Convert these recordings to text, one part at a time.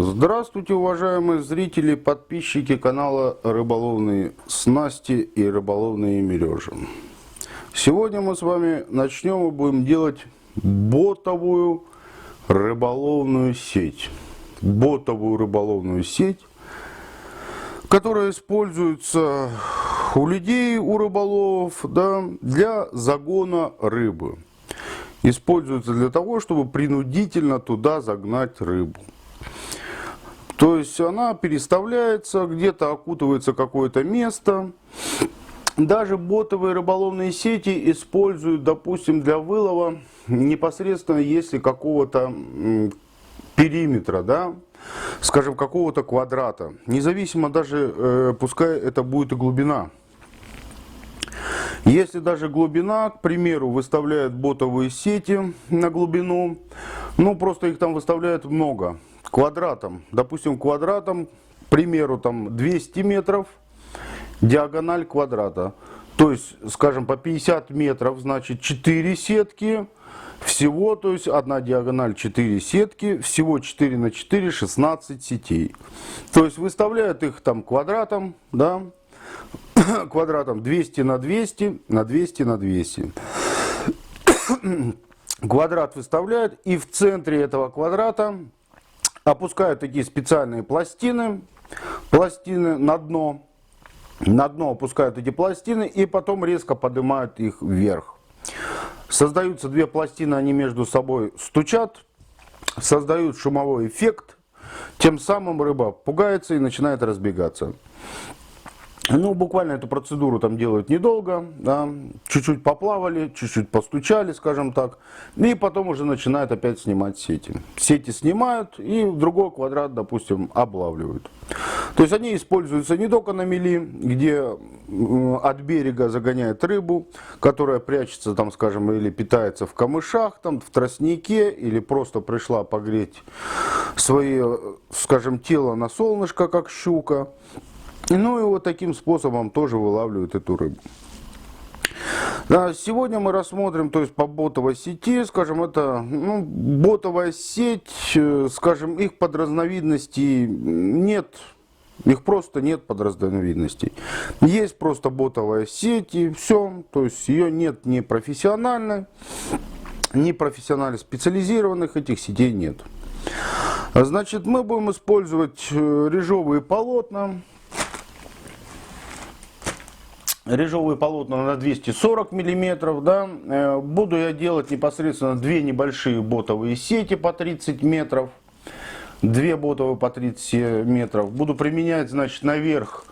Здравствуйте, уважаемые зрители, подписчики канала Рыболовные снасти и рыболовные мережи. Сегодня мы с вами начнем и будем делать ботовую рыболовную сеть. Ботовую рыболовную сеть, которая используется у людей, у рыболовов, да, для загона рыбы. Используется для того, чтобы принудительно туда загнать рыбу. То есть она переставляется, где-то окутывается какое-то место. Даже ботовые рыболовные сети используют, допустим, для вылова непосредственно, если какого-то периметра, да, скажем, какого-то квадрата. Независимо даже, пускай это будет и глубина. Если даже глубина, к примеру, выставляют ботовые сети на глубину, ну просто их там выставляют много. Квадратом, допустим, квадратом, к примеру, там 200 метров, диагональ квадрата. То есть, скажем, по 50 метров, значит 4 сетки, всего, то есть одна диагональ 4 сетки, всего 4 на 4, 16 сетей. То есть выставляют их там квадратом, да, квадратом 200 на 200, на 200 на 200. Квадрат выставляют, и в центре этого квадрата опускают такие специальные пластины на дно. На дно опускают эти пластины и потом резко поднимают их вверх. Создаются две пластины, они между собой стучат, создают шумовой эффект. Тем самым рыба пугается и начинает разбегаться. Ну, буквально эту процедуру там делают недолго, да, чуть-чуть поплавали, чуть-чуть постучали, скажем так, и потом уже начинают опять снимать сети. Сети снимают и в другой квадрат, допустим, облавливают. То есть они используются не только на мели, где от берега загоняет рыбу, которая прячется там, скажем, или питается в камышах, там, в тростнике, или просто пришла погреть свое, скажем, тело на солнышко, как щука. Ну и вот таким способом тоже вылавливают эту рыбу. Сегодня мы рассмотрим, то есть по ботовой сети, скажем, это ботовая сеть, скажем, их подразновидностей нет, их просто нет подразновидностей. Есть просто ботовая сеть и все, то есть ее нет ни профессионально, ни профессионально специализированных, этих сетей нет. Значит, мы будем использовать режовые полотна. Режовые полотна на 240 миллиметров, да. Буду я делать непосредственно две небольшие ботовые сети по 30 метров. Две ботовые по 30 метров. Буду применять, значит, наверх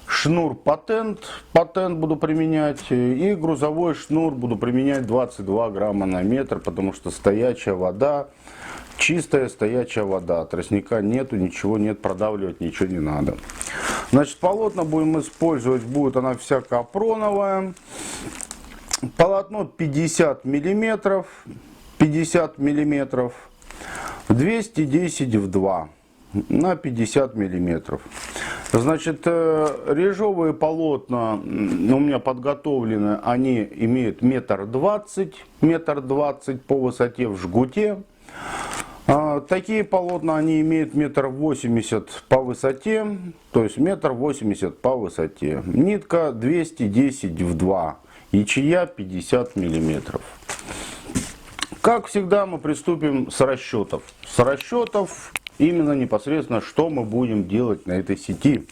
шнур патент буду применять. И грузовой шнур буду применять 22 грамма на метр, потому что стоячая вода. Чистая стоячая вода, тростника нету, ничего нет, продавливать ничего не надо. Значит, полотна будем использовать, будет она вся капроновая. Полотно 50 миллиметров, 210 в 2 на 50 миллиметров. Значит, режовые полотна у меня подготовлены, они имеют метр двадцать по высоте в жгуте. Такие полотна, они имеют 1,80 м по высоте, то есть 1,80 м по высоте. Нитка 210 в 2, ячея 50 миллиметров. Как всегда, мы приступим с расчетов. С расчетов именно непосредственно, что мы будем делать на этой сети.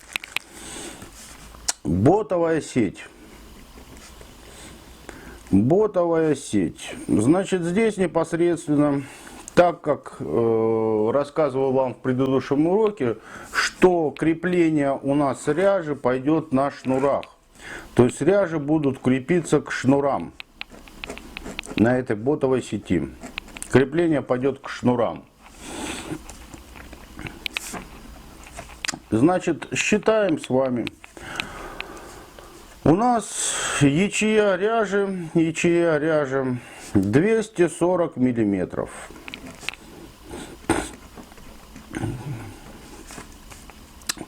Ботовая сеть. Ботовая сеть. Значит, здесь непосредственно... Так как рассказывал вам в предыдущем уроке, что крепление у нас ряжи пойдет на шнурах. То есть ряжи будут крепиться к шнурам на этой ботовой сети. Крепление пойдет к шнурам. Значит, считаем с вами. У нас ячея ряжи 240 миллиметров.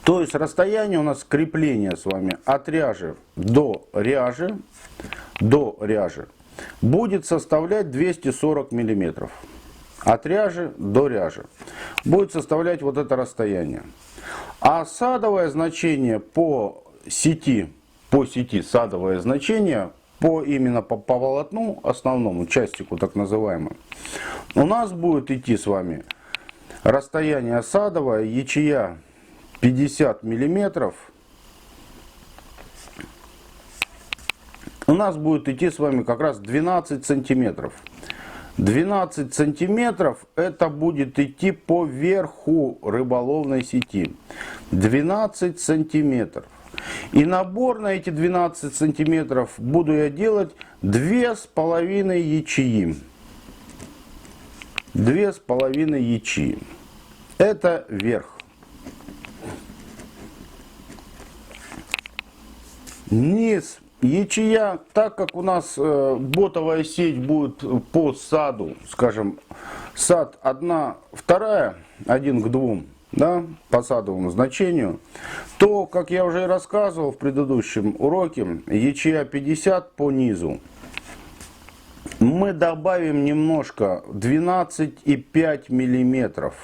То есть расстояние у нас крепления с вами от ряжи до ряжи будет составлять 240 миллиметров. От ряжи до ряжи будет составлять вот это расстояние. А садовое значение по сети садовое значение именно по полотну основному, частику так называемому, у нас будет идти с вами расстояние садовое, ячея 50 миллиметров. У нас будет идти с вами как раз 12 сантиметров. 12 сантиметров это будет идти по верху рыболовной сети. 12 сантиметров. И набор на эти 12 сантиметров буду я делать 2,5 ячеи. 2,5 ячеи. Это верх. Низ. Ячея, так как у нас ботовая сеть будет по саду, скажем, сад 1/2, 1 к 2, да, по садовому значению, то, как я уже и рассказывал в предыдущем уроке, ячея 50 по низу. Мы добавим немножко 12,5 миллиметров,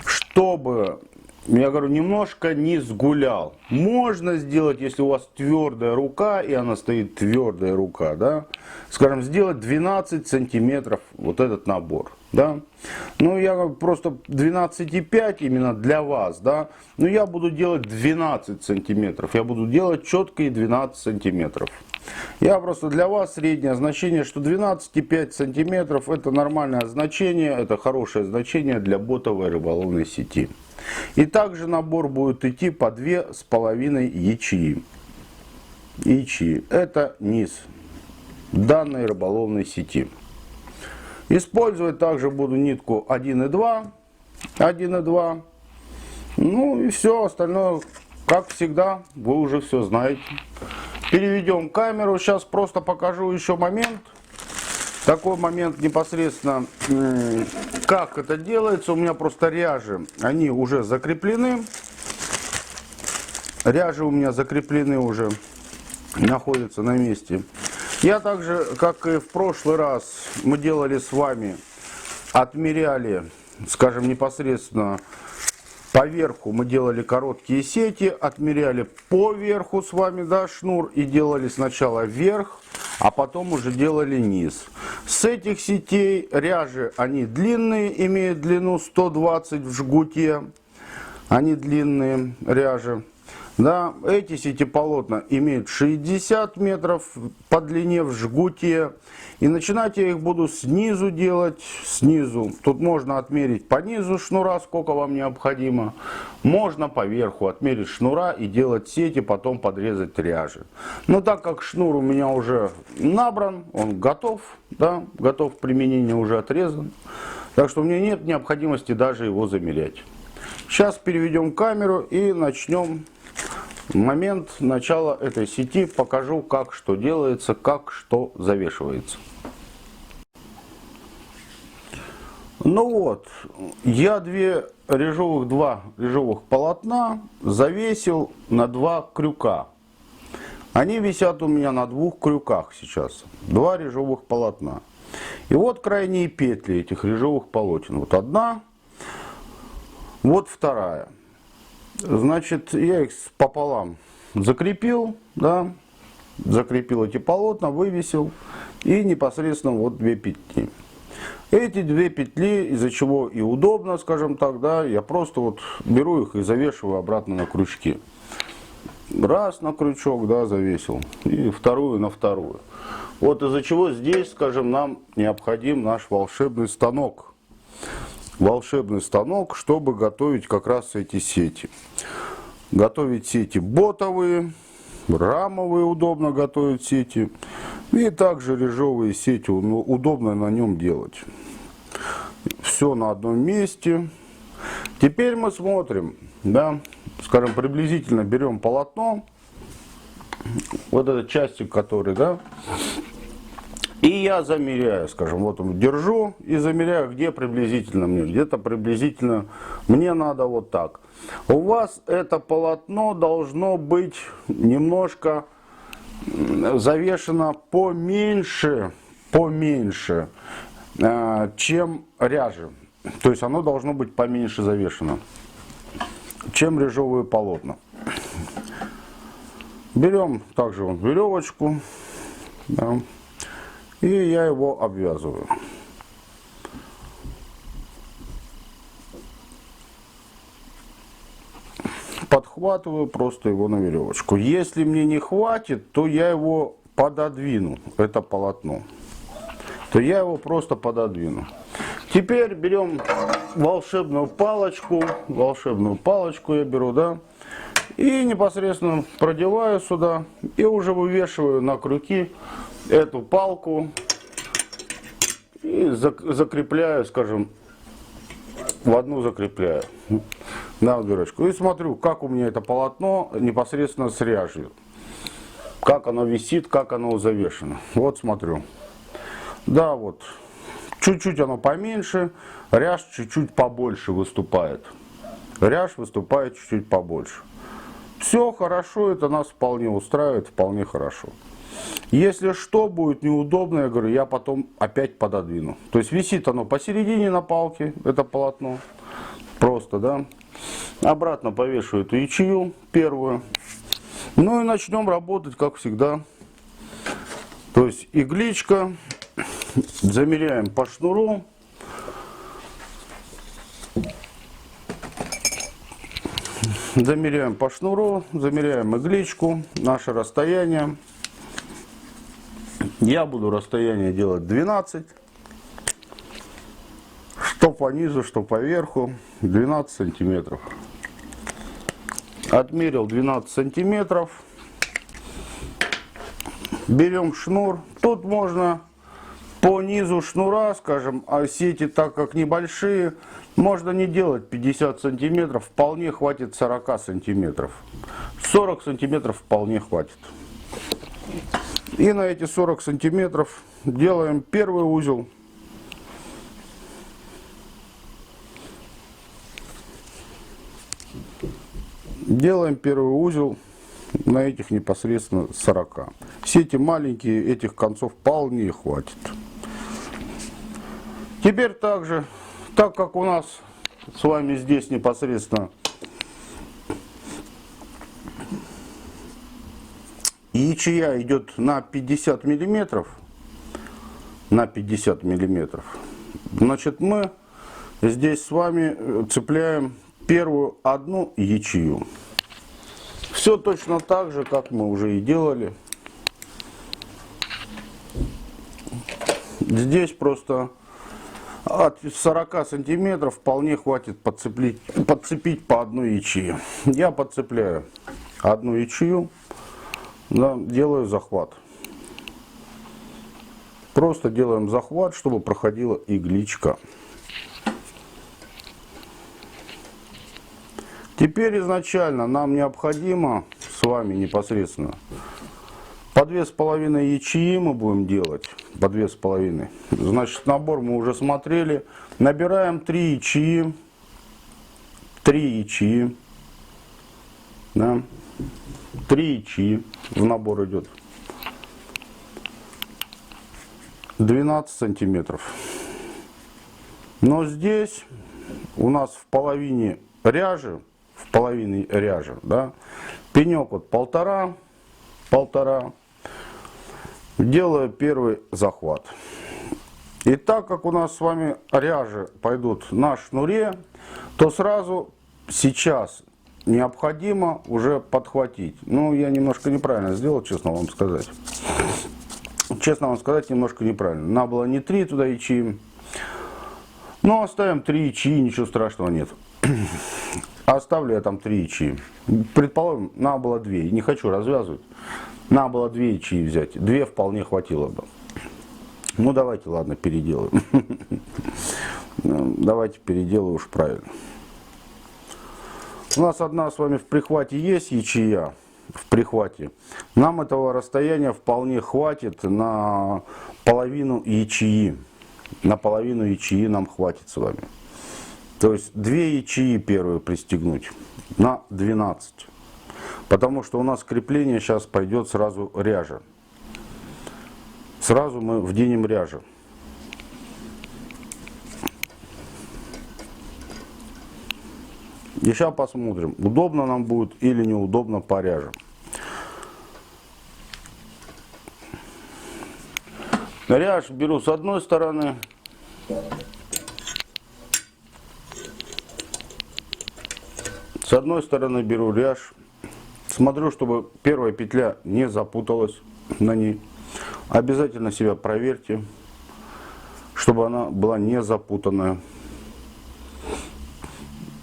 чтобы... Я говорю, немножко низ гулял. Можно сделать, если у вас твердая рука, и она стоит твердая рука, да, скажем, сделать 12 сантиметров вот этот набор, да. Ну, я просто 12,5 именно для вас, да. Но я буду делать 12 сантиметров. Я буду делать четкие 12 сантиметров. Я просто для вас среднее значение, что 12,5 сантиметров это нормальное значение, это хорошее значение для ботовой рыболовной сети. И также набор будет идти по 2,5 ячеи. Ячеи. Это низ данной рыболовной сети. Использовать также буду нитку 1,2. 1,2. Ну и все остальное, как всегда, вы уже все знаете. Переведем камеру. Сейчас просто покажу еще момент. Такой момент непосредственно, как это делается. У меня просто ряжи, они уже закреплены. Ряжи у меня закреплены уже, находятся на месте. Я также, как и в прошлый раз, мы делали с вами, отмеряли, скажем, непосредственно по верху мы делали короткие сети, отмеряли по верху с вами, да, шнур, и делали сначала вверх, а потом уже делали низ. С этих сетей ряжи, они длинные, имеют длину 120 в жгуте, они длинные ряжи. Да, эти сетеполотна имеют 60 метров по длине в жгуте. И начинать я их буду снизу делать, снизу. Тут можно отмерить по низу шнура, сколько вам необходимо. Можно по верху отмерить шнура и делать сети, потом подрезать ряжи. Но так как шнур у меня уже набран, он готов, да, готов к применению, уже отрезан. Так что у меня нет необходимости даже его замерять. Сейчас переведем камеру и начнем. В момент начала этой сети покажу, как что делается, как что завешивается. Ну вот, я два режовых полотна завесил на 2 крюка. Они висят у меня на 2 крюках сейчас. 2 режовых полотна. И вот крайние петли этих режовых полотен. Вот одна, вот вторая. Значит, я их пополам закрепил, да, закрепил эти полотна, вывесил, и непосредственно вот 2 петли. Эти 2 петли, из-за чего и удобно, скажем так, да, я просто вот беру их и завешиваю обратно на крючки. Раз на крючок, да, завесил, и вторую на вторую. Вот из-за чего здесь, скажем, нам необходим наш волшебный станок. Волшебный станок, чтобы готовить как раз эти сети. Готовить сети ботовые, рамовые удобно готовить сети. И также режовые сети удобно на нем делать. Все на одном месте. Теперь мы смотрим, да, скажем, приблизительно берем полотно. Вот этот частик, который, да. И я замеряю, скажем, вот он, держу и замеряю, где приблизительно мне. Где-то приблизительно мне надо вот так. У вас это полотно должно быть немножко завешено поменьше чем ряжи. То есть оно должно быть поменьше завешено, чем ряжевые полотна. Берем также вот веревочку, да, и я его обвязываю. Подхватываю просто его на веревочку. Если мне не хватит, то я его пододвину, это полотно. То я его просто пододвину. Теперь берем волшебную палочку я беру, да, и непосредственно продеваю сюда и уже вывешиваю на крюки эту палку и закрепляю, скажем, в одну закрепляю на дырочку. И смотрю, как у меня это полотно непосредственно с ряжью. Как оно висит, как оно завешено. Вот смотрю. Да, вот. Чуть-чуть оно поменьше, ряж чуть-чуть побольше выступает. Ряж выступает чуть-чуть побольше. Все хорошо, это нас вполне устраивает, вполне хорошо. Если что будет неудобно, я говорю, я потом опять пододвину. То есть висит оно посередине на палке, это полотно. Просто, да. Обратно повешу эту ячею первую. Ну и начнем работать, как всегда. То есть игличка. Замеряем по шнуру. Замеряем по шнуру, замеряем игличку, наше расстояние. Я буду расстояние делать 12. Что по низу, что по верху. 12 сантиметров. Отмерил 12 сантиметров. Берем шнур. Тут можно по низу шнура, скажем, а сети, так как небольшие, можно не делать 50 сантиметров, вполне хватит 40 сантиметров. 40 сантиметров вполне хватит. И на эти 40 сантиметров делаем первый узел. Делаем первый узел на этих непосредственно 40. Сети маленькие, этих концов вполне хватит. Теперь также, так как у нас с вами здесь непосредственно ячея идет на 50 миллиметров, значит мы здесь с вами цепляем первую одну ячею. Все точно так же, как мы уже и делали. Здесь просто от 40 сантиметров вполне хватит подцепить по одной ячее. Я подцепляю одну ячею, да, делаю захват. Просто делаем захват, чтобы проходила игличка. Теперь изначально нам необходимо с вами непосредственно по 2,5 ячеи мы будем делать. По 2,5. Значит, набор мы уже смотрели. Набираем 3 ячеи. 3 ячеи. Да. 3 ячеи в набор идет. 12 сантиметров. Но здесь у нас в половине ряжи, да, пенек вот полтора. Делаю первый захват. И так как у нас с вами ряжи пойдут на шнуре, то сразу сейчас необходимо уже подхватить. Ну, я немножко неправильно сделал, честно вам сказать. Немножко неправильно. Надо было не 3 туда ячеи. Но оставим 3 ячеи, ничего страшного нет. Оставлю я там 3 ячеи. Предположим, надо было 2. Не хочу развязывать. Надо было 2 ячеи взять. 2 вполне хватило бы. Ну, давайте, ладно, переделаем. Давайте переделаю уж правильно. У нас одна с вами в прихвате есть ячея. В прихвате. Нам этого расстояния вполне хватит на половину ячеи. На половину ячеи нам хватит с вами. То есть 2 ячеи первые пристегнуть на 12. Потому что у нас крепление сейчас пойдет сразу ряжа. Сразу мы вденем ряжу. И сейчас посмотрим, удобно нам будет или неудобно по ряже. Ряж беру с одной стороны. С одной стороны беру ряж. Смотрю, чтобы первая петля не запуталась на ней. Обязательно себя проверьте, чтобы она была не запутанная.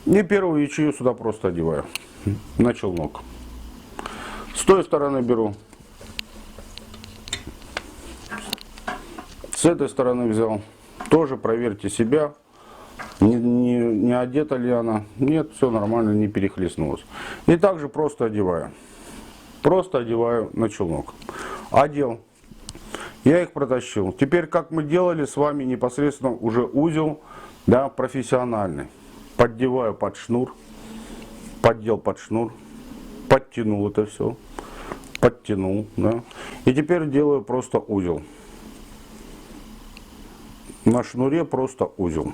И первую ячею сюда просто одеваю на челнок. С той стороны беру. С этой стороны взял. Тоже проверьте себя. Не одета ли она. Нет, все нормально, не перехлестнулось. И также просто одеваю. Просто одеваю на челнок. Одел. Я их протащил. Теперь, как мы делали с вами непосредственно уже узел, да, профессиональный. Поддеваю под шнур. Поддел под шнур. Подтянул это все. Подтянул. Да. И теперь делаю просто узел. На шнуре просто узел.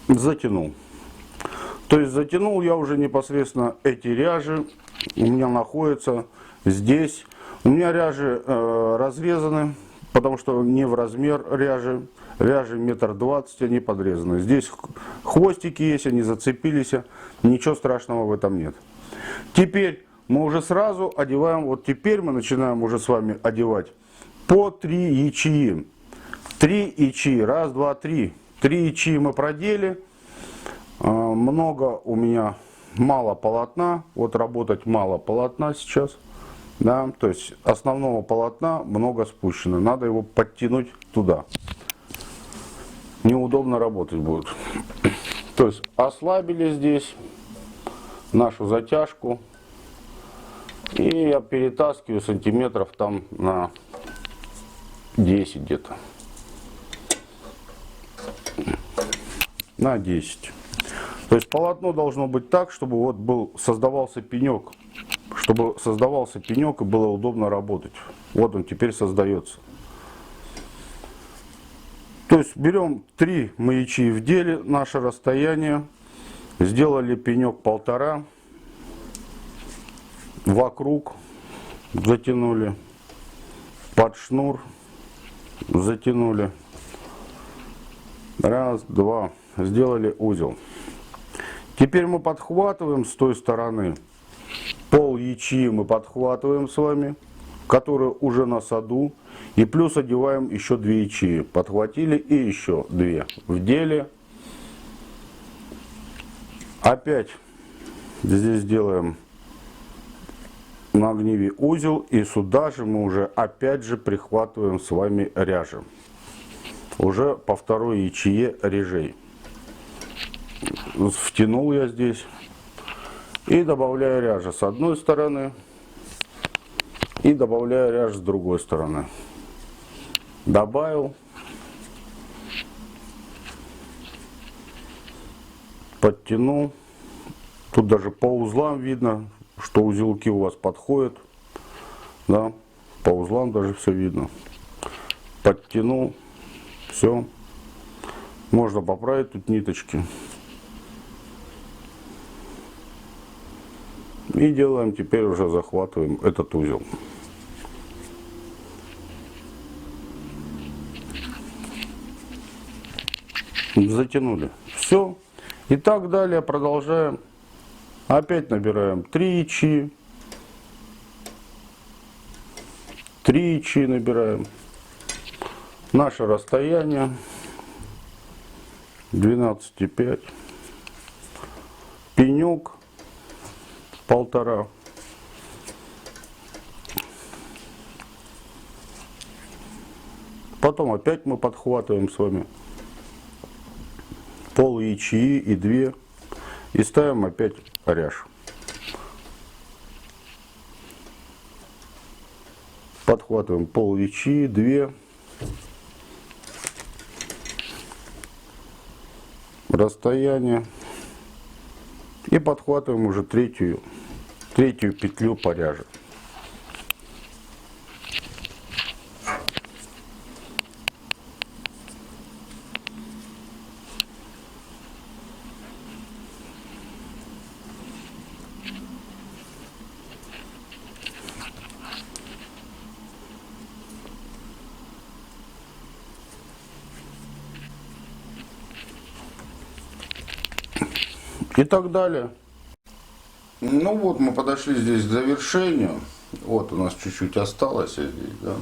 Затянул. То есть затянул я уже непосредственно эти ряжи. У меня находятся здесь. У меня ряжи разрезаны, потому что не в размер ряжи. Ряжи 1,20 м, они подрезаны. Здесь хвостики есть, они зацепились. Ничего страшного в этом нет. Теперь мы уже сразу одеваем, вот теперь мы начинаем уже с вами одевать по 3 ячеи. 3 ячеи, раз, два, три. 3 ячеи мы продели. Много у меня, мало полотна. Вот работать мало полотна сейчас. Да, то есть основного полотна много спущено. Надо его подтянуть туда. Неудобно работать будет. То есть ослабили здесь нашу затяжку. И я перетаскиваю сантиметров там на 10 где-то. На 10. То есть полотно должно быть так, чтобы вот создавался пенек. Чтобы создавался пенек и было удобно работать. Вот он теперь создается. То есть берем 3 ячеи в деле, наше расстояние. Сделали пенек 1,5. Вокруг затянули. Под шнур затянули. Раз, два. Сделали узел. Теперь мы подхватываем с той стороны. Пол ячеи мы подхватываем с вами, которые уже на саду. И плюс одеваем еще 2 ячеи. Подхватили и еще 2 в деле. Опять здесь делаем на гниве узел. И сюда же мы уже опять же прихватываем с вами ряжи. Уже по второй ячее режей. Втянул я здесь. И добавляю ряжи с одной стороны. И добавляю ряжи с другой стороны. Добавил. Подтянул. Тут даже по узлам видно, что узелки у вас подходят. Да, по узлам даже все видно. Подтянул. Все. Можно поправить тут ниточки. И делаем, теперь уже захватываем этот узел. Затянули. Все. И так далее продолжаем. Опять набираем 3 ячеи. 3 ячеи набираем. Наше расстояние 12,5. Пенек 1,5. Потом опять мы подхватываем с вами пол ячеи и 2. И ставим опять ряж. Подхватываем пол ячеи, 2. Расстояние. И подхватываем уже третью третью петлю по ряже. И так далее. Ну вот мы подошли здесь к завершению. Вот у нас чуть-чуть осталось здесь, да.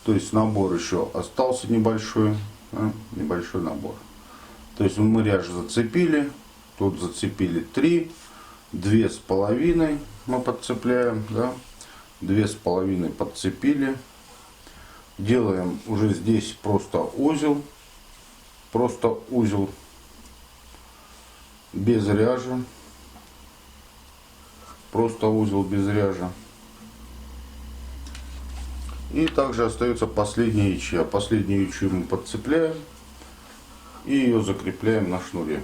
То есть набор еще остался небольшой, да? Небольшой набор. То есть мы ряжу зацепили, тут зацепили 3, 2,5 мы подцепляем, да, 2,5 подцепили. Делаем уже здесь просто узел без ряжи, просто узел без ряжи. И также остается последняя ячья. Последнюю ячью мы подцепляем и ее закрепляем на шнуре.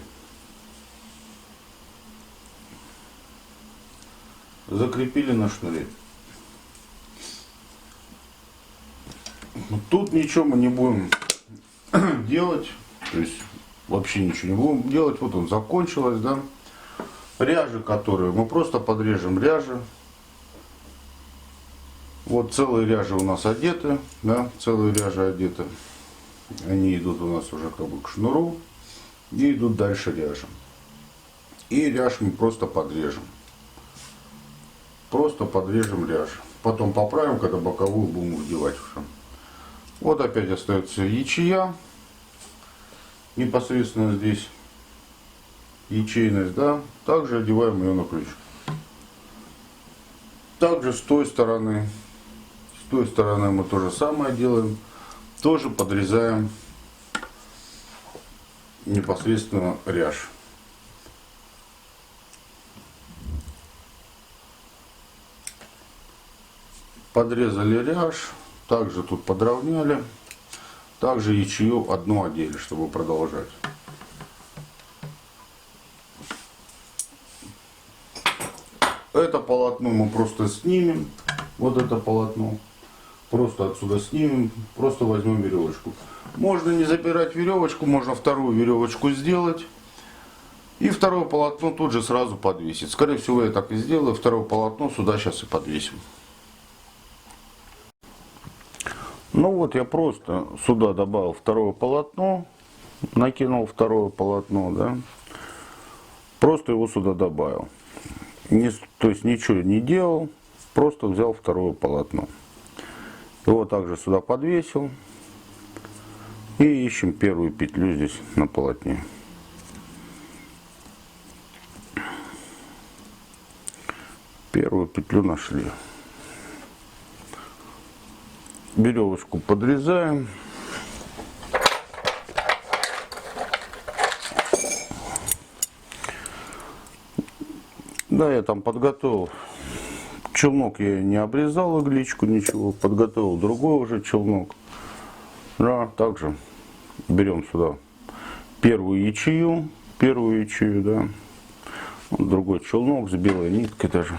Закрепили на шнуре. Тут ничего мы не будем делать, то есть вообще ничего не будем делать. Вот он закончилось, да. Ряжи, которую мы просто подрежем ряжи. Вот целые ряжи у нас одеты, да, целые ряжи одеты. Они идут у нас уже как бы к шнуру и идут дальше ряжем. И ряж мы просто подрежем. Просто подрежем ряж. Потом поправим, когда боковую будем вдевать уже. Вот опять остается ячея. Непосредственно здесь ячейность, да. Также одеваем ее на ключ. Также с той стороны мы то же самое делаем. Тоже подрезаем непосредственно ряж. Подрезали ряж. Также тут подровняли. Также ячею одну одели, чтобы продолжать. Это полотно мы просто снимем. Вот это полотно. Просто отсюда снимем. Просто возьмем веревочку. Можно не запирать веревочку. Можно вторую веревочку сделать. И второе полотно тут же сразу подвесить. Скорее всего я так и сделаю. Второе полотно сюда сейчас и подвесим. Ну вот я просто сюда добавил второе полотно. Накинул второе полотно, да. Просто его сюда добавил. То есть ничего не делал, просто взял второе полотно. Его также сюда подвесил. И ищем первую петлю здесь на полотне. Первую петлю нашли. Веревочку подрезаем. Да, я там подготовил челнок, я не обрезал игличку, ничего, подготовил другой уже челнок. Да, также берем сюда первую ячею, да, вот другой челнок с белой ниткой даже.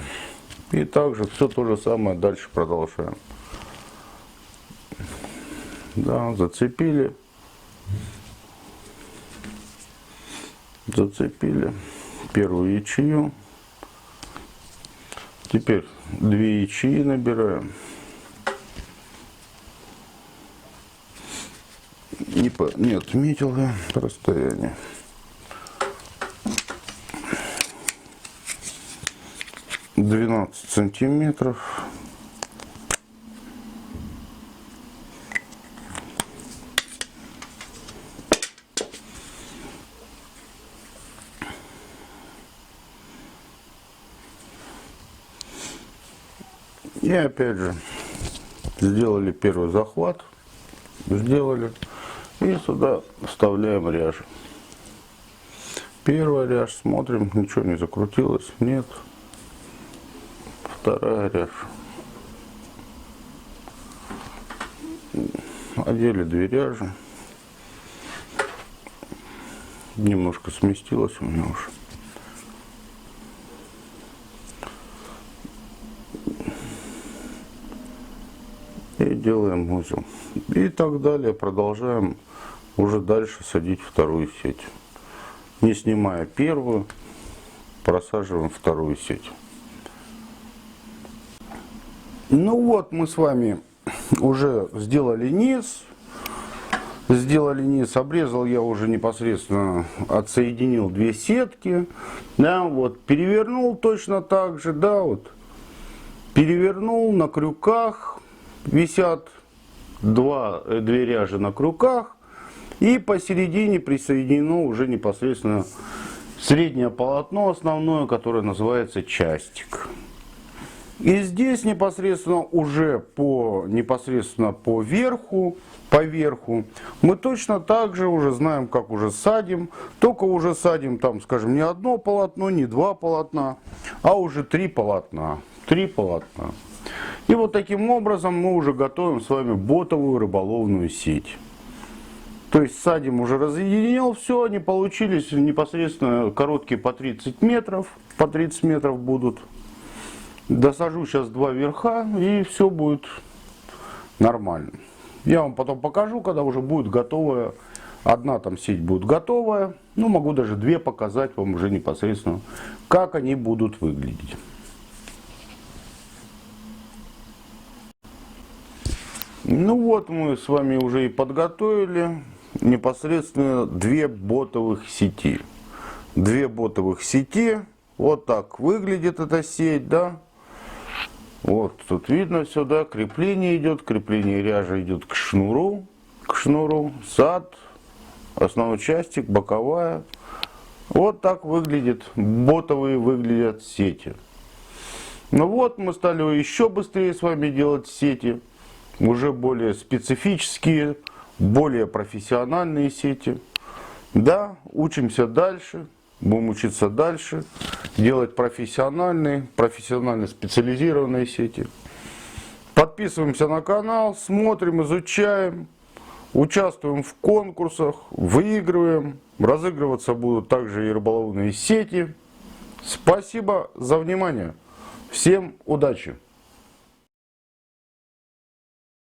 И также все то же самое дальше продолжаем. Да, зацепили первую ячею. Теперь 2 ячеи набираем. Не отметил я расстояние. — 12 сантиметров. И опять же сделали первый захват, и сюда вставляем ряжу. Первая ряжа, смотрим, ничего не закрутилось, нет. Вторая ряжа. Одели 2 ряжи. Немножко сместилось у меня уже. И делаем узел. И так далее. Продолжаем уже дальше садить вторую сеть. Не снимая первую, просаживаем вторую сеть. Ну вот, мы с вами уже сделали низ. Обрезал я уже непосредственно, отсоединил две сетки. Да, вот, перевернул точно так же, да, вот. Перевернул на крюках, висят две ряжи на крюках. И посередине присоединено уже непосредственно среднее полотно основное, которое называется частик. И здесь непосредственно уже по верху мы точно так же уже знаем, как уже садим. Только уже садим там, скажем, не одно полотно, не два полотна, а уже три полотна. И вот таким образом мы уже готовим с вами ботовую рыболовную сеть. То есть садим уже разъединил, все, они получились непосредственно короткие по 30 метров, по 30 метров будут. Досажу сейчас два верха, и все будет нормально. Я вам потом покажу, когда уже будет готовая, одна там сеть будет готовая, ну могу даже две показать вам уже непосредственно, как они будут выглядеть. Ну вот мы с вами уже и подготовили непосредственно две ботовых сети. Две ботовых сети. Вот так выглядит эта сеть, да. Вот тут видно все, да, крепление идет, крепление ряжи идет к шнуру, сад, основной частик, боковая. Вот так выглядит, ботовые выглядят сети. Ну вот мы стали еще быстрее с вами делать сети, уже более специфические, более профессиональные сети. Да, учимся дальше. Будем учиться дальше, делать профессионально специализированные сети. Подписываемся на канал, смотрим, изучаем, участвуем в конкурсах, выигрываем. Разыгрываться будут также и рыболовные сети. Спасибо за внимание. Всем удачи!